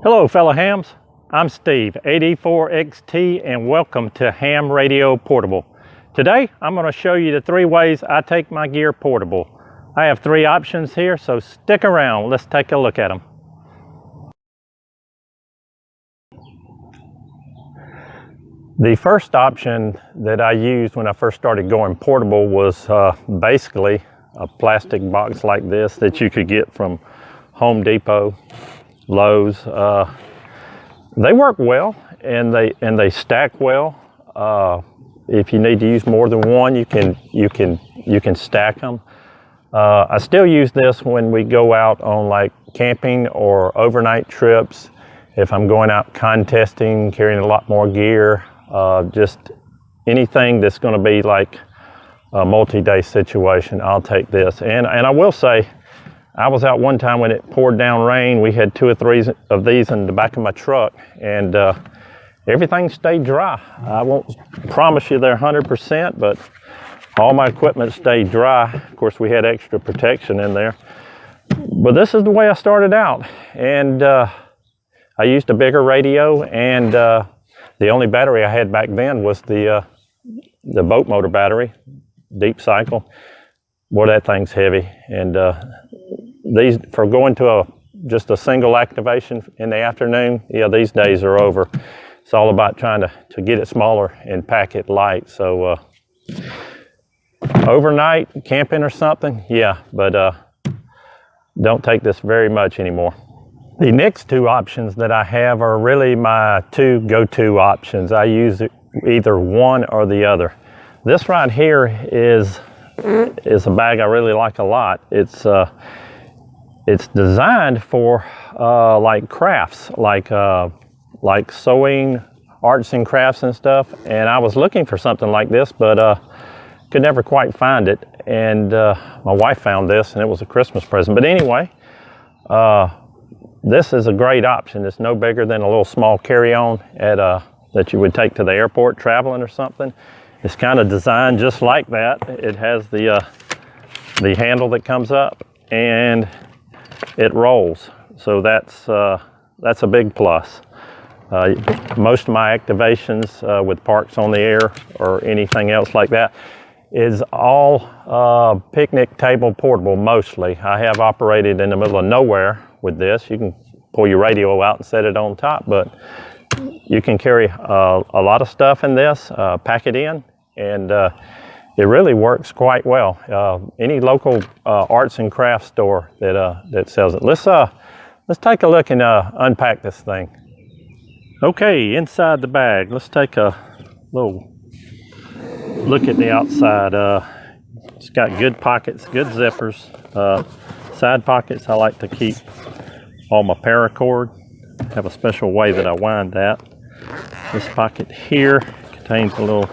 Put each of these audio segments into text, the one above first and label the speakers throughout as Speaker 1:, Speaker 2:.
Speaker 1: Hello fellow hams, I'm Steve, AD4XT, and welcome to Ham Radio Portable. Today I'm going to show you the 3 ways I take my gear portable. I have 3 options here, so stick around, let's take a look at them. The first option that I used when I first started going portable was basically a plastic box like this that you could get from Home Depot, Lowe's. They work well and they stack well. If you need to use more than one, you can stack them. I still use this when we go out on like camping or overnight trips. If I'm going out contesting, carrying a lot more gear, just anything that's going to be like a multi-day situation, I'll take this. And I will say, I was out one time when it poured down rain. We had 2 or 3 of these in the back of my truck, and everything stayed dry. I won't promise you they're 100%, but all my equipment stayed dry. Of course, we had extra protection in there. But this is the way I started out. And I used a bigger radio, and the only battery I had back then was the boat motor battery, deep cycle. Boy, that thing's heavy. And these, for going to just a single activation in the afternoon, yeah, these days are over. It's all about trying to get it smaller and pack it light. So overnight, camping or something, yeah, but don't take this very much anymore. The next 2 options that I have are really my 2 go-to options. I use either one or the other. This right here is a bag I really like a lot. It's designed for like crafts, like sewing, arts and crafts and stuff. And I was looking for something like this, but could never quite find it. And my wife found this, and it was a Christmas present. But anyway, this is a great option. It's no bigger than a little small carry-on that you would take to the airport traveling or something. It's kind of designed just like that. It has the handle that comes up, and it rolls. So that's a big plus. Most of my activations with Parks on the Air or anything else like that is all picnic table portable mostly. I have operated in the middle of nowhere with this. You can pull your radio out and set it on top, but you can carry a lot of stuff in this, pack it in, and it really works quite well. Any local arts and crafts store that sells it. Let's take a look and unpack this thing. Okay, inside the bag, let's take a little look at the outside. It's got good pockets, good zippers, side pockets. I like to keep all my paracord. I have a special way that I wind that. This pocket here contains a little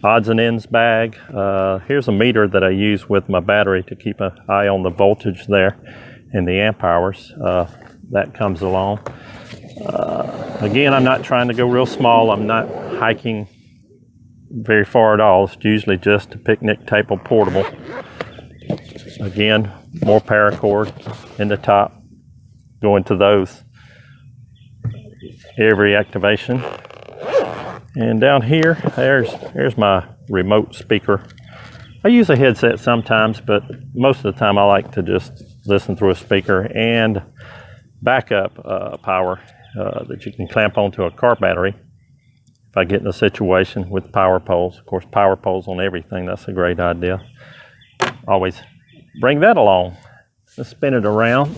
Speaker 1: odds and ends bag. Here's a meter that I use with my battery to keep an eye on the voltage there and the amp hours. That comes along. Again, I'm not trying to go real small. I'm not hiking very far at all. It's usually just a picnic table portable. Again, more paracord in the top, going to those every activation. And down here, there's my remote speaker. I use a headset sometimes, but most of the time I like to just listen through a speaker, and backup power that you can clamp onto a car battery if I get in a situation with power poles. Of course, power poles on everything, that's a great idea. Always bring that along. Let's spin it around.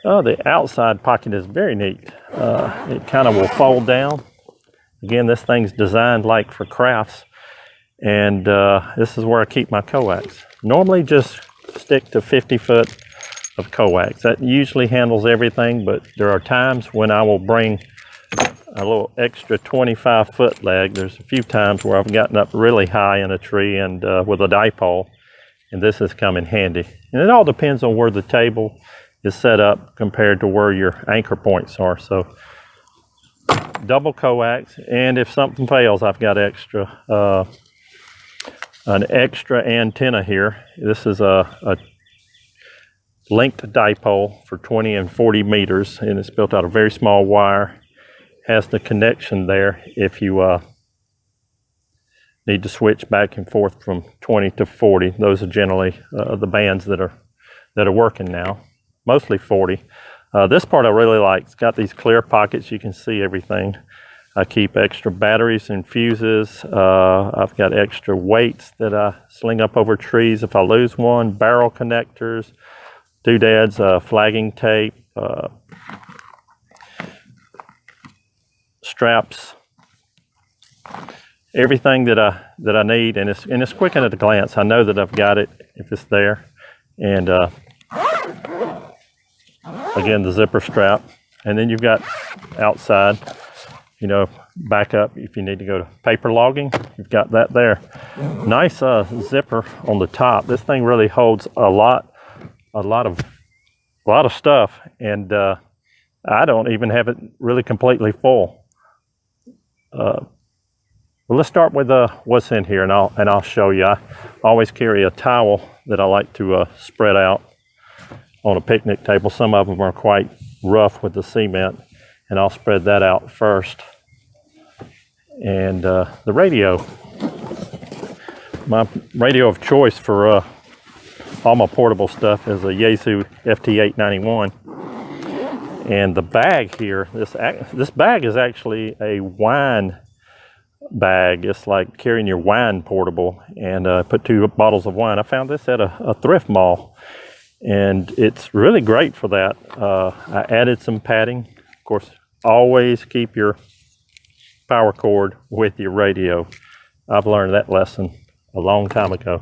Speaker 1: Oh, the outside pocket is very neat. It kind of will fold down. Again, this thing's designed like for crafts, and this is where I keep my coax. Normally just stick to 50 foot of coax. That usually handles everything, but there are times when I will bring a little extra 25 foot leg. There's a few times where I've gotten up really high in a tree and with a dipole, and this has come in handy. And it all depends on where the table is set up compared to where your anchor points are. So double coax, and if something fails, I've got an extra antenna here. This is a linked dipole for 20 and 40 meters, and it's built out of very small wire. Has the connection there if you need to switch back and forth from 20 to 40. Those are generally the bands that are working now, mostly 40. This part I really like. It's got these clear pockets. You can see everything. I keep extra batteries and fuses. I've got extra weights that I sling up over trees if I lose one, barrel connectors, doodads, flagging tape, straps, everything that I need, and it's quick at a glance. I know that I've got it if it's there. And again, the zipper strap, and then you've got outside, you know, back up if you need to go to paper logging. You've got that there. Nice zipper on the top. This thing really holds a lot of stuff, and I don't even have it really completely full. Well, let's start with what's in here, and I'll show you. I always carry a towel that I like to spread out on a picnic table. Some of them are quite rough with the cement, and I'll spread that out first. And the radio, my radio of choice for all my portable stuff is a Yaesu FT891. And the bag here, this bag is actually a wine bag. It's like carrying your wine portable, and put 2 bottles of wine. I found this at a thrift mall, and it's really great for that. I added some padding. Of course, always keep your power cord with your radio. I've learned that lesson a long time ago.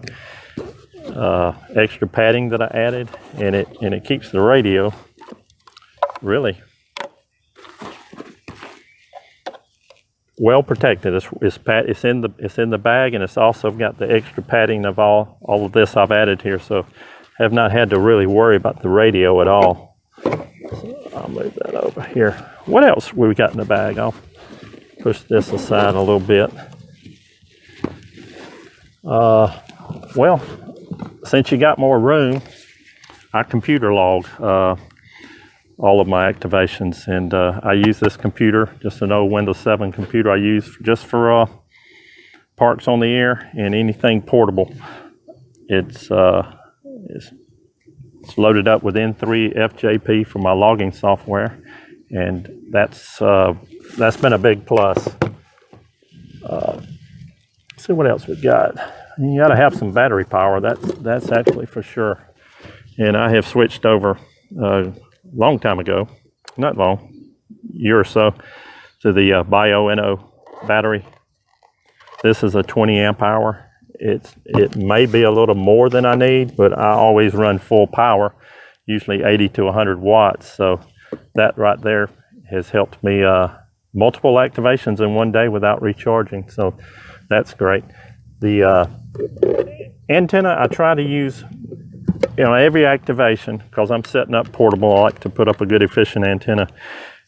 Speaker 1: Extra padding that I added, and it keeps the radio really well protected. It's in the bag, and it's also got the extra padding of all of this I've added here, so have not had to really worry about the radio at all. So I'll move that over here. What else we got in the bag? I'll push this aside a little bit. Well, since you got more room, I computer log all of my activations, and I use this computer, just an old Windows 7 computer I use just for parks on the air and anything portable. It's loaded up with N3 FJP for my logging software, and that's been a big plus. Let's see what else we got. You got to have some battery power. That's actually for sure. And I have switched over long time ago, not long, year or so, to the Bioenno battery. This is a 20 amp hour. It may be a little more than I need, but I always run full power, usually 80 to 100 watts. So that right there has helped me multiple activations in one day without recharging. So that's great. The antenna I try to use, every activation, because I'm setting up portable. I like to put up a good efficient antenna,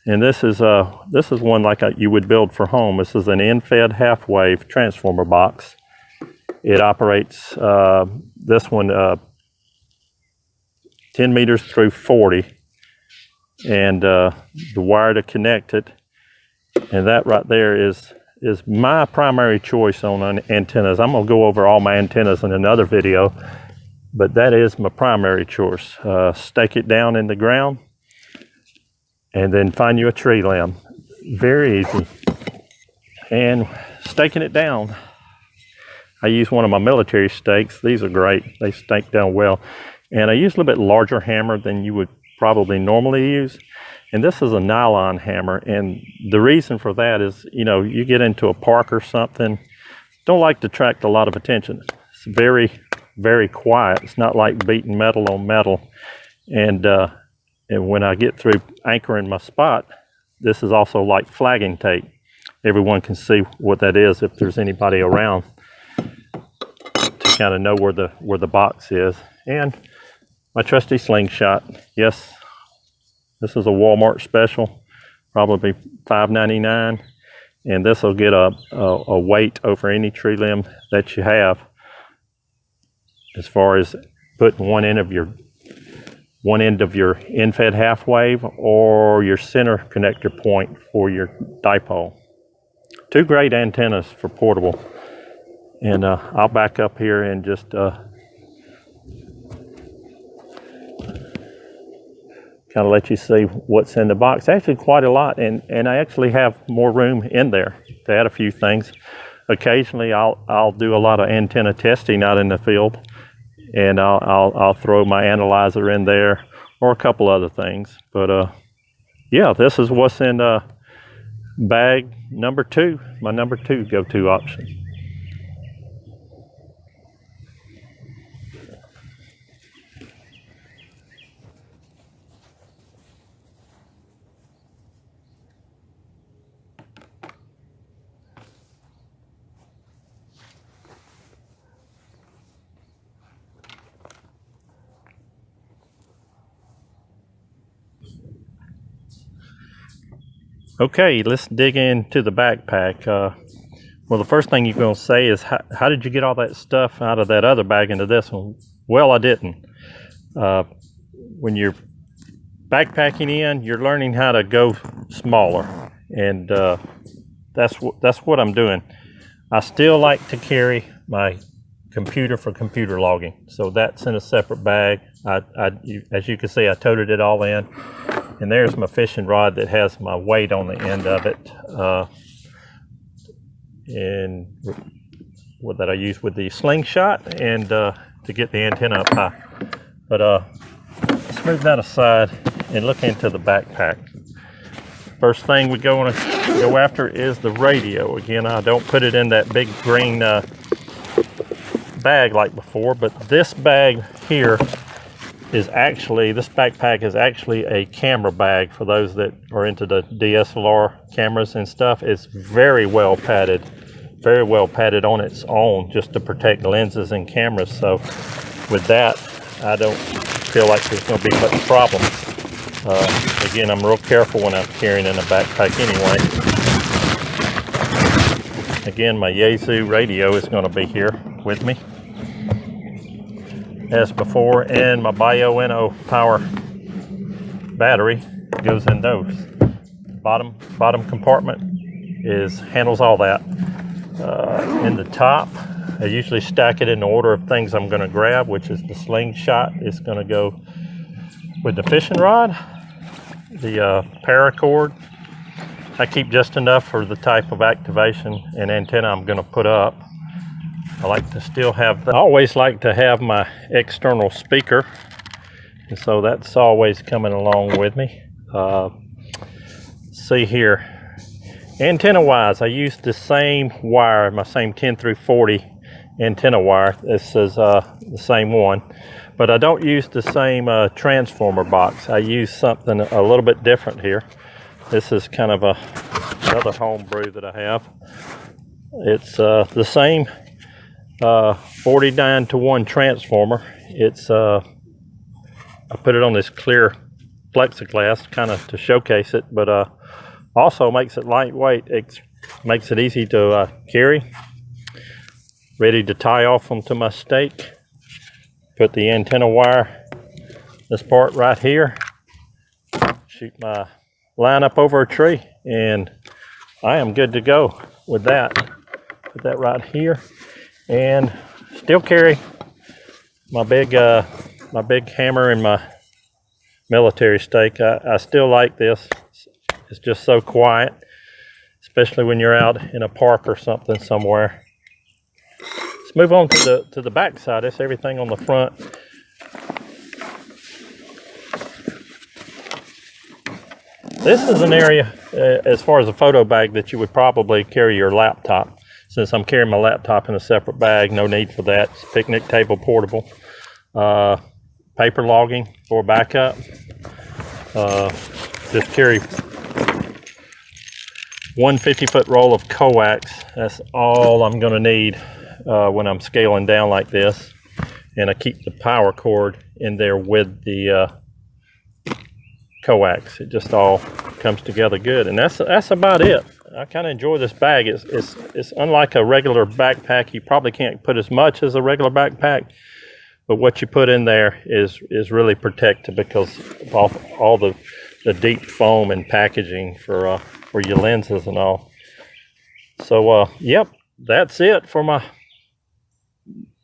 Speaker 1: and this is one like you would build for home. This is an end-fed half-wave transformer box. It operates this one 10 meters through 40, and the wire to connect it, and that right there is my primary choice on antennas. I'm gonna go over all my antennas in another video, but that is my primary choice. Stake it down in the ground, and then find you a tree limb. Very easy. And staking it down, I use one of my military stakes. These are great. They stake down well. And I use a little bit larger hammer than you would probably normally use. And this is a nylon hammer. And the reason for that is, you get into a park or something, don't like to attract a lot of attention. It's very, very quiet. It's not like beating metal on metal. And when I get through anchoring my spot, this is also like flagging tape. Everyone can see what that is if there's anybody around, to kind of know where the box is. And my trusty slingshot. Yes, this is a Walmart special, probably $5.99, and this will get a weight over any tree limb that you have, as far as putting one end of your one end of your end-fed half wave or your center connector point for your dipole. Two great antennas for portable. And I'll back up here and just kind of let you see what's in the box. Actually quite a lot, and I actually have more room in there to add a few things. Occasionally I'll do a lot of antenna testing out in the field, and I'll throw my analyzer in there or a couple other things. But yeah, this is what's in bag number 2, my number 2 go-to option. Okay, let's dig into the backpack. Well, the first thing you're going to say is, how did you get all that stuff out of that other bag into this one? Well, I didn't. When you're backpacking in, you're learning how to go smaller, and that's what I'm doing. I still like to carry my computer for computer logging, so that's in a separate bag. As you can see, I toted it all in. And there's my fishing rod that has my weight on the end of it, and what that I use with the slingshot and to get the antenna up high. But let's move that aside and look into the backpack. First thing we want to go after is the radio. Again, I don't put it in that big green bag like before, but this bag here this backpack is actually a camera bag for those that are into the DSLR cameras and stuff. It's very well padded on its own, just to protect lenses and cameras. So with that, I don't feel like there's going to be much problem. Again, I'm real careful when I'm carrying in a backpack anyway. Again, my Yaesu radio is going to be here with me as before, and my Bioenno power battery goes in those. Bottom compartment handles all that. In the top, I usually stack it in the order of things I'm going to grab, which is the slingshot is going to go with the fishing rod, the paracord. I keep just enough for the type of activation and antenna I'm going to put up. I like to still have, I always like to have my external speaker, and so that's always coming along with me. See here, antenna wise, I use the same wire, my same 10 through 40 antenna wire. This is the same one, but I don't use the same transformer box. I use something a little bit different here. This is kind of another homebrew that I have. It's the same 49-to-1 transformer. It's I put it on this clear plexiglass kind of to showcase it, but also makes it lightweight. It makes it easy to carry. Ready to tie off onto my stake. Put the antenna wire, this part right here, shoot my line up over a tree, and I am good to go with that. Put that right here, and still carry my big hammer and my military stake. I still like this. It's just so quiet, especially when you're out in a park or something somewhere. Let's move on to the back side. That's everything on the front. This is an area, as far as a photo bag, that you would probably carry your laptop. Since I'm carrying my laptop in a separate bag, no need for that. It's picnic table portable. Paper logging for backup. Just carry one 50-foot roll of coax. That's all I'm going to need when I'm scaling down like this. And I keep the power cord in there with the coax. It just all comes together good, and that's about it. I kind of enjoy this bag. It's unlike a regular backpack. You probably can't put as much as a regular backpack, but what you put in there is really protected because of all the deep foam and packaging for your lenses and all. So yep, that's it for my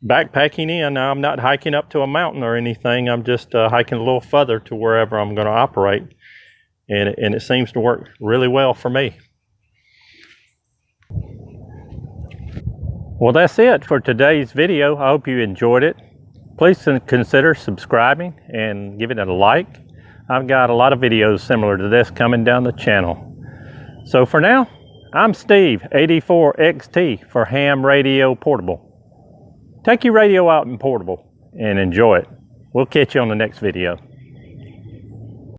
Speaker 1: backpacking in. Now I'm not hiking up to a mountain or anything. I'm just hiking a little further to wherever I'm going to operate, and it seems to work really well for me. Well, that's it for today's video. I hope you enjoyed it. Please consider subscribing and giving it a like. I've got a lot of videos similar to this coming down the channel. So for now, I'm Steve, 84XT for Ham Radio Portable. Take your radio out in portable and enjoy it. We'll catch you on the next video.